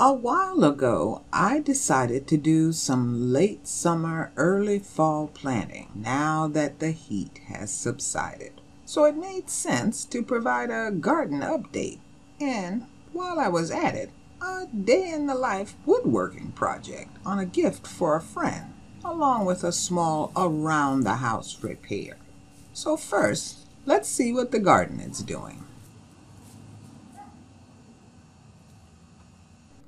A while ago, I decided to do some late summer, early fall planting now that the heat has subsided. So it made sense to provide a garden update. And while I was at it, a day in the life woodworking project on a gift for a friend, along with a small around the house repair. So first, let's see what the garden is doing.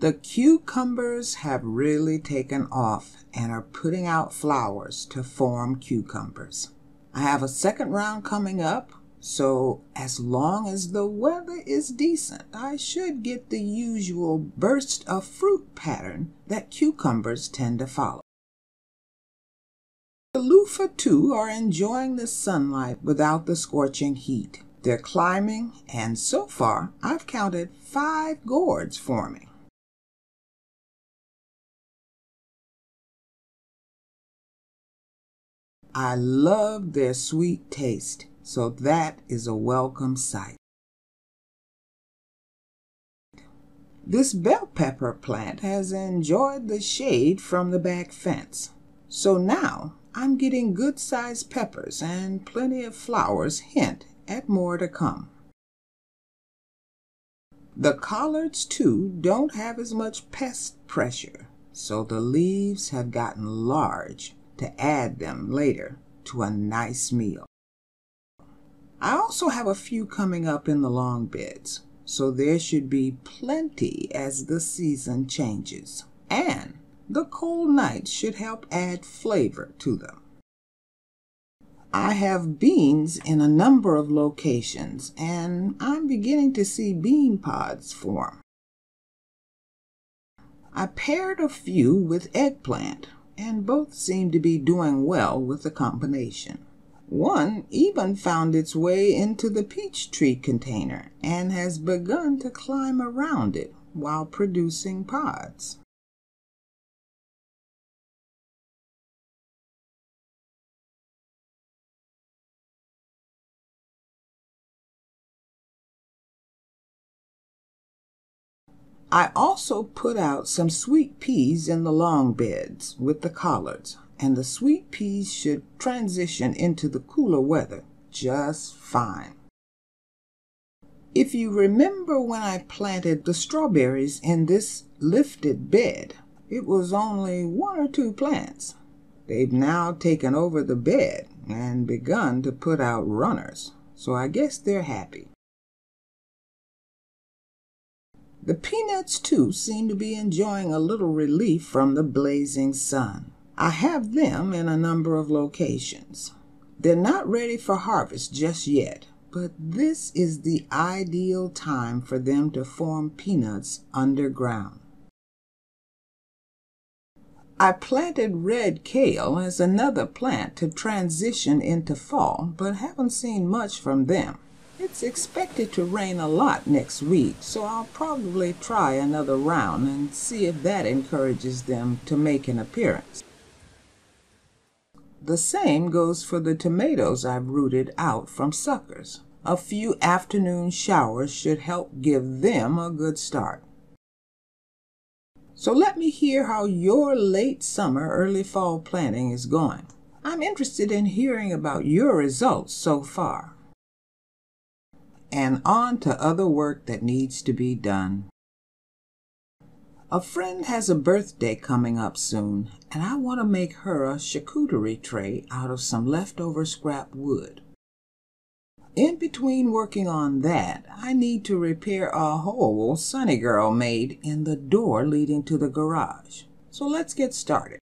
The cucumbers have really taken off and are putting out flowers to form cucumbers. I have a second round coming up, so as long as the weather is decent, I should get the usual burst of fruit pattern that cucumbers tend to follow. The loofah too are enjoying the sunlight without the scorching heat. They're climbing, and so far I've counted 5 gourds forming. I love their sweet taste, so that is a welcome sight. This bell pepper plant has enjoyed the shade from the back fence, so now I'm getting good-sized peppers and plenty of flowers hint at more to come. The collards too don't have as much pest pressure, so the leaves have gotten large to add them later to a nice meal. I also have a few coming up in the long beds, so there should be plenty as the season changes. And the cold nights should help add flavor to them. I have beans in a number of locations, and I'm beginning to see bean pods form. I paired a few with eggplant, and both seem to be doing well with the combination. One even found its way into the peach tree container and has begun to climb around it while producing pods. I also put out some sweet peas in the long beds with the collards, and the sweet peas should transition into the cooler weather just fine. If you remember when I planted the strawberries in this lifted bed, it was only 1 or 2 plants. They've now taken over the bed and begun to put out runners, so I guess they're happy. The peanuts too seem to be enjoying a little relief from the blazing sun. I have them in a number of locations. They're not ready for harvest just yet, but this is the ideal time for them to form peanuts underground. I planted red kale as another plant to transition into fall, but haven't seen much from them. It's expected to rain a lot next week, so I'll probably try another round and see if that encourages them to make an appearance. The same goes for the tomatoes I've rooted out from suckers. A few afternoon showers should help give them a good start. So let me hear how your late summer, early fall planting is going. I'm interested in hearing about your results so far. And on to other work that needs to be done. A friend has a birthday coming up soon, and I want to make her a charcuterie tray out of some leftover scrap wood. In between working on that, I need to repair a hole Sunny Girl made in the door leading to the garage. So let's get started.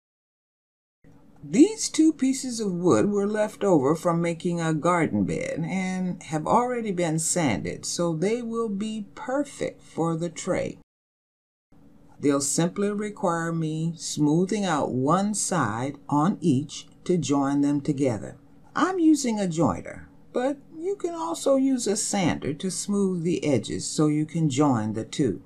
These 2 pieces of wood were left over from making a garden bed and have already been sanded, so they will be perfect for the tray. They'll simply require me smoothing out one side on each to join them together. I'm using a jointer, but you can also use a sander to smooth the edges so you can join the 2.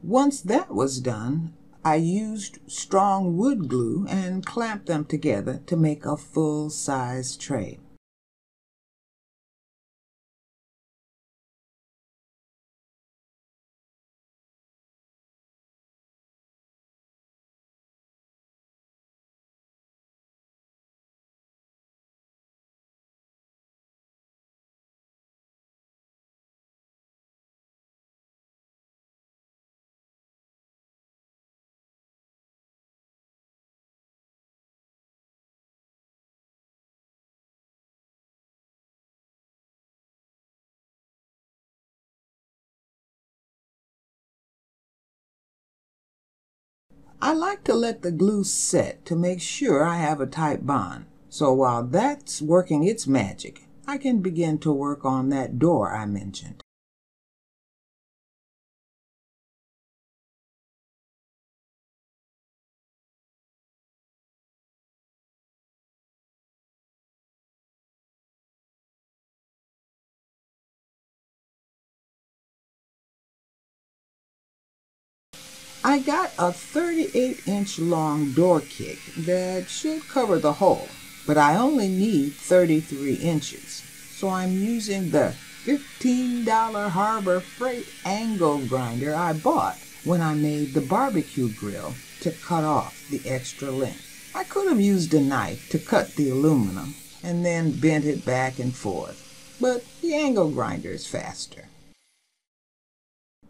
Once that was done, I used strong wood glue and clamped them together to make a full-size tray. I like to let the glue set to make sure I have a tight bond. So while that's working its magic, I can begin to work on that door I mentioned. I got a 38-inch long door kick that should cover the hole, but I only need 33 inches. So I'm using the $15 Harbor Freight angle grinder I bought when I made the barbecue grill to cut off the extra length. I could have used a knife to cut the aluminum and then bent it back and forth, but the angle grinder is faster.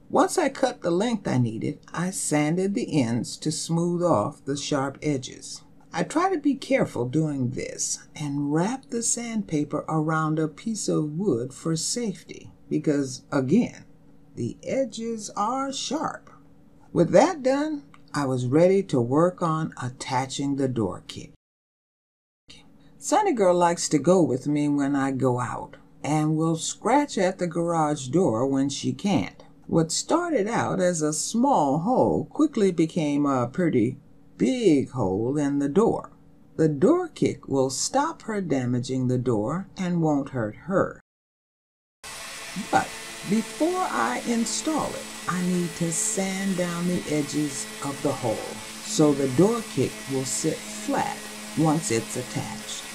Once I cut the length I needed, I sanded the ends to smooth off the sharp edges. I try to be careful doing this and wrap the sandpaper around a piece of wood for safety because, again, the edges are sharp. With that done, I was ready to work on attaching the door kick. Sunny Girl likes to go with me when I go out and will scratch at the garage door when she can't. What started out as a small hole quickly became a pretty big hole in the door. The door kick will stop her damaging the door and won't hurt her. But before I install it, I need to sand down the edges of the hole so the door kick will sit flat once it's attached.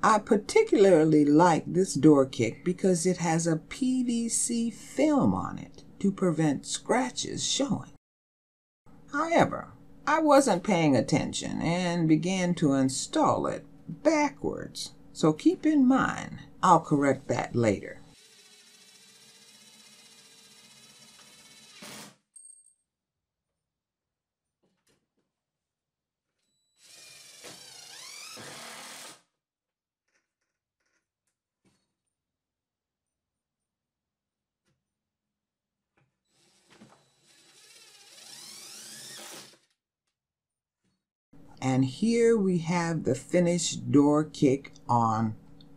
I particularly like this door kick because it has a PVC film on it to prevent scratches showing. However, I wasn't paying attention and began to install it backwards, so keep in mind I'll correct that later. And here we have the finished door kick on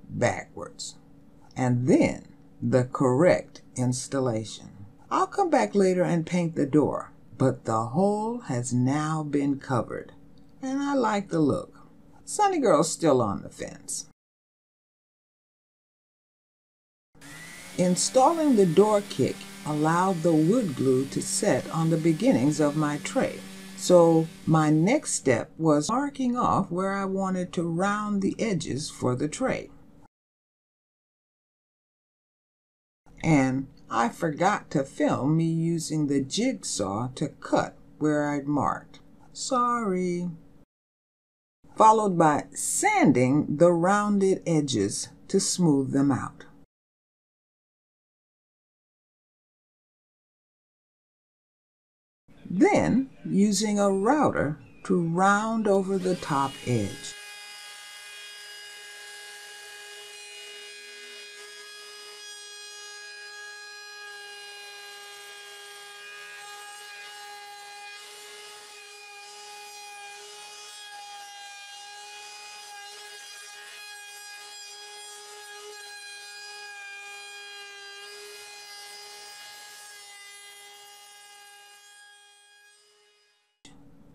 backwards. And then the correct installation. I'll come back later and paint the door, but the hole has now been covered, and I like the look. Sunny Girl's still on the fence. Installing the door kick allowed the wood glue to set on the beginnings of my tray. So my next step was marking off where I wanted to round the edges for the tray. And I forgot to film me using the jigsaw to cut where I'd marked. Sorry. Followed by sanding the rounded edges to smooth them out. Then, using a router to round over the top edge.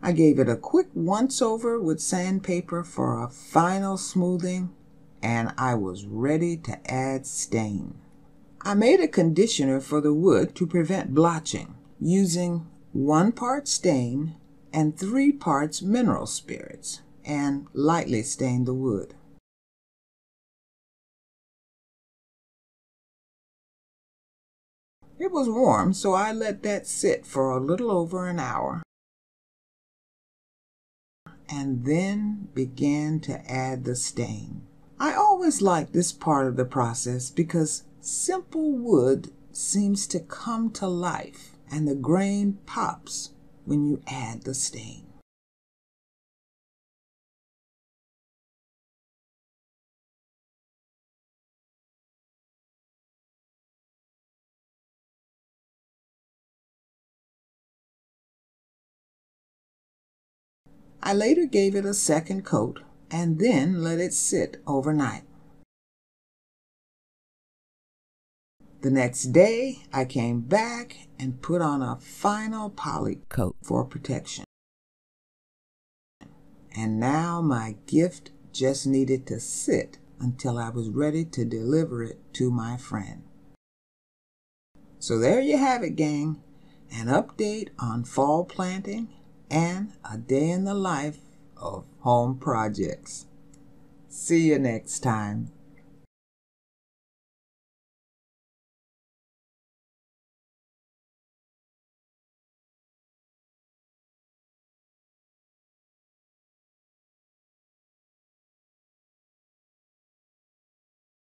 I gave it a quick once-over with sandpaper for a final smoothing, and I was ready to add stain. I made a conditioner for the wood to prevent blotching. using 1 part stain and 3 parts mineral spirits, and lightly stained the wood. It was warm, so I let that sit for a little over an hour, and then began to add the stain. I always like this part of the process because simple wood seems to come to life and the grain pops when you add the stain. I later gave it a second coat and then let it sit overnight. The next day, I came back and put on a final poly coat for protection. And now my gift just needed to sit until I was ready to deliver it to my friend. So there you have it, gang. An update on fall planting and a day in the life of home projects. See you next time.